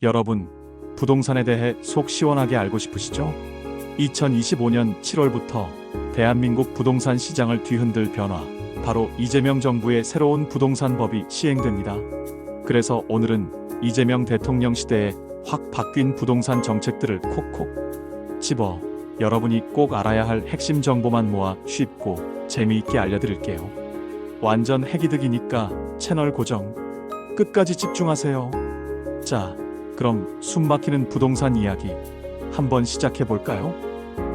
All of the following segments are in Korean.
여러분, 부동산에 대해 속 시원하게 알고 싶으시죠? 2025년 7월부터 대한민국 부동산 시장을 뒤흔들 변화, 바로 이재명 정부의 새로운 부동산법이 시행됩니다. 그래서 오늘은 이재명 대통령 시대에 확 바뀐 부동산 정책들을 콕콕 집어 여러분이 꼭 알아야 할 핵심 정보만 모아 쉽고 재미있게 알려드릴게요. 완전 핵이득이니까 채널 고정, 끝까지 집중하세요. 자, 그럼 숨막히는 부동산 이야기 한번 시작해 볼까요?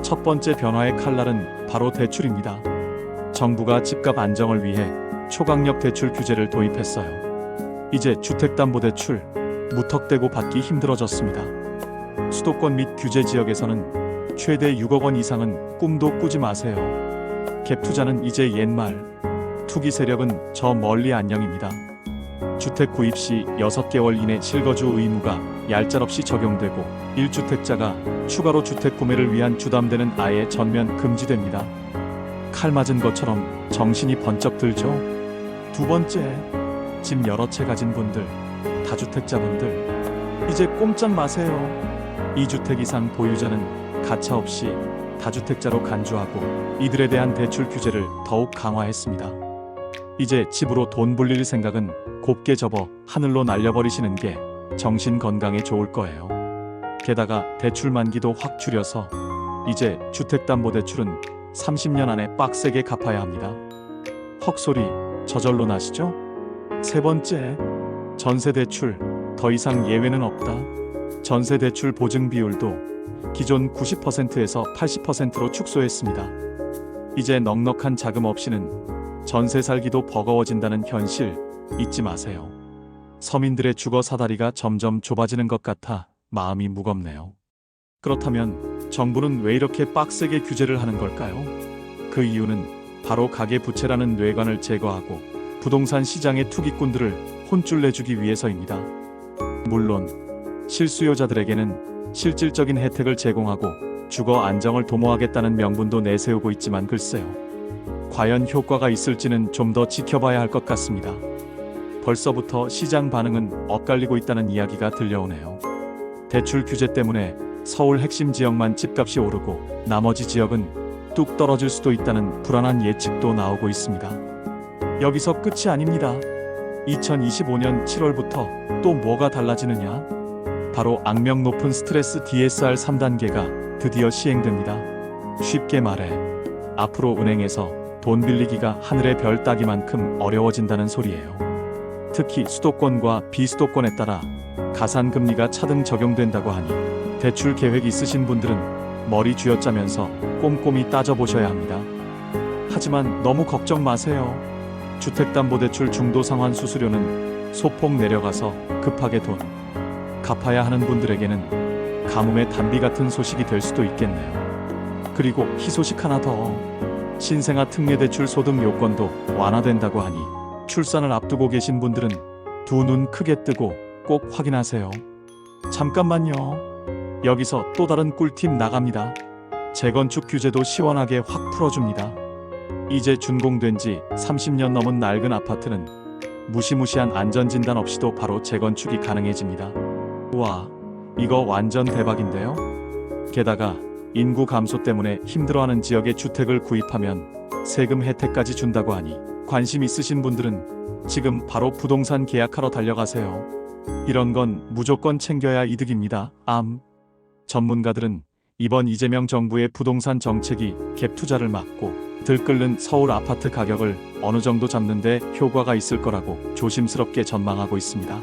첫 번째 변화의 칼날은 바로 대출입니다. 정부가 집값 안정을 위해 초강력 대출 규제를 도입했어요. 이제 주택담보대출 무턱대고 받기 힘들어졌습니다. 수도권 및 규제 지역에서는 최대 6억 원 이상은 꿈도 꾸지 마세요. 갭 투자는 이제 옛말, 투기 세력은 저 멀리 안녕입니다. 주택 구입 시 6개월 이내 실거주 의무가 얄짤없이 적용되고 1주택자가 추가로 주택 구매를 위한 주담대는 아예 전면 금지됩니다. 칼 맞은 것처럼 정신이 번쩍 들죠? 두 번째, 집 여러 채 가진 분들, 다주택자분들, 이제 꼼짝 마세요. 2주택 이상 보유자는 가차없이 다주택자로 간주하고 이들에 대한 대출 규제를 더욱 강화했습니다. 이제 집으로 돈 불릴 생각은 곱게 접어 하늘로 날려버리시는 게 정신 건강에 좋을 거예요. 게다가 대출 만기도 확 줄여서 이제 주택담보대출은 30년 안에 빡세게 갚아야 합니다. 헉소리 저절로 나시죠? 세 번째, 전세대출 더 이상 예외는 없다. 전세대출 보증 비율도 기존 90%에서 80%로 축소했습니다. 이제 넉넉한 자금 없이는 전세 살기도 버거워진다는 현실 잊지 마세요. 서민들의 주거 사다리가 점점 좁아지는 것 같아 마음이 무겁네요. 그렇다면 정부는 왜 이렇게 빡세게 규제를 하는 걸까요? 그 이유는 바로 가계부채라는 뇌관을 제거하고 부동산 시장의 투기꾼들을 혼쭐 내주기 위해서입니다. 물론 실수요자들에게는 실질적인 혜택을 제공하고 주거 안정을 도모하겠다는 명분도 내세우고 있지만 글쎄요. 과연 효과가 있을지는 좀 더 지켜봐야 할 것 같습니다. 벌써부터 시장 반응은 엇갈리고 있다는 이야기가 들려오네요. 대출 규제 때문에 서울 핵심 지역만 집값이 오르고 나머지 지역은 뚝 떨어질 수도 있다는 불안한 예측도 나오고 있습니다. 여기서 끝이 아닙니다. 2025년 7월부터 또 뭐가 달라지느냐? 바로 악명 높은 스트레스 DSR 3단계가 드디어 시행됩니다. 쉽게 말해 앞으로 은행에서 돈 빌리기가 하늘의 별 따기만큼 어려워진다는 소리예요. 특히 수도권과 비수도권에 따라 가산금리가 차등 적용된다고 하니 대출 계획 있으신 분들은 머리 쥐어짜면서 꼼꼼히 따져보셔야 합니다. 하지만 너무 걱정 마세요. 주택담보대출 중도상환 수수료는 소폭 내려가서 급하게 돈 갚아야 하는 분들에게는 가뭄의 단비 같은 소식이 될 수도 있겠네요. 그리고 희소식 하나 더. 신생아 특례대출 소득 요건도 완화된다고 하니 출산을 앞두고 계신 분들은 두 눈 크게 뜨고 꼭 확인하세요. 잠깐만요. 여기서 또 다른 꿀팁 나갑니다. 재건축 규제도 시원하게 확 풀어줍니다. 이제 준공된 지 30년 넘은 낡은 아파트는 무시무시한 안전진단 없이도 바로 재건축이 가능해집니다. 우와, 이거 완전 대박인데요? 게다가 인구 감소 때문에 힘들어하는 지역에 주택을 구입하면 세금 혜택까지 준다고 하니 관심 있으신 분들은 지금 바로 부동산 계약하러 달려가세요. 이런 건 무조건 챙겨야 이득입니다. 전문가들은 이번 이재명 정부의 부동산 정책이 갭 투자를 막고 들끓는 서울 아파트 가격을 어느 정도 잡는 데 효과가 있을 거라고 조심스럽게 전망하고 있습니다.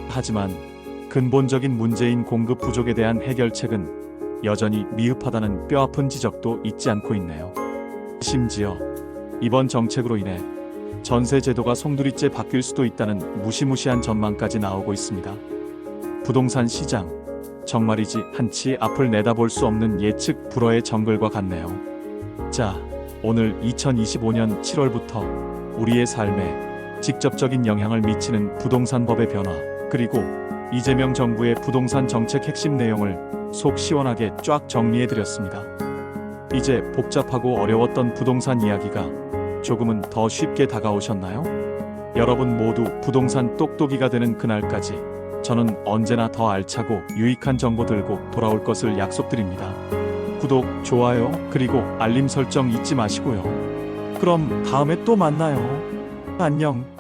하지만 근본적인 문제인 공급 부족에 대한 해결책은 여전히 미흡하다는 뼈아픈 지적도 잊지 않고 있네요. 심지어 이번 정책으로 인해 전세 제도가 송두리째 바뀔 수도 있다는 무시무시한 전망까지 나오고 있습니다. 부동산 시장, 정말이지 한치 앞을 내다볼 수 없는 예측 불허의 정글과 같네요. 자, 오늘 2025년 7월부터 우리의 삶에 직접적인 영향을 미치는 부동산법의 변화, 그리고 이재명 정부의 부동산 정책 핵심 내용을 속 시원하게 쫙 정리해드렸습니다. 이제 복잡하고 어려웠던 부동산 이야기가 조금은 더 쉽게 다가오셨나요? 여러분 모두 부동산 똑똑이가 되는 그날까지 저는 언제나 더 알차고 유익한 정보 들고 돌아올 것을 약속드립니다. 구독, 좋아요, 그리고 알림 설정 잊지 마시고요. 그럼 다음에 또 만나요. 안녕.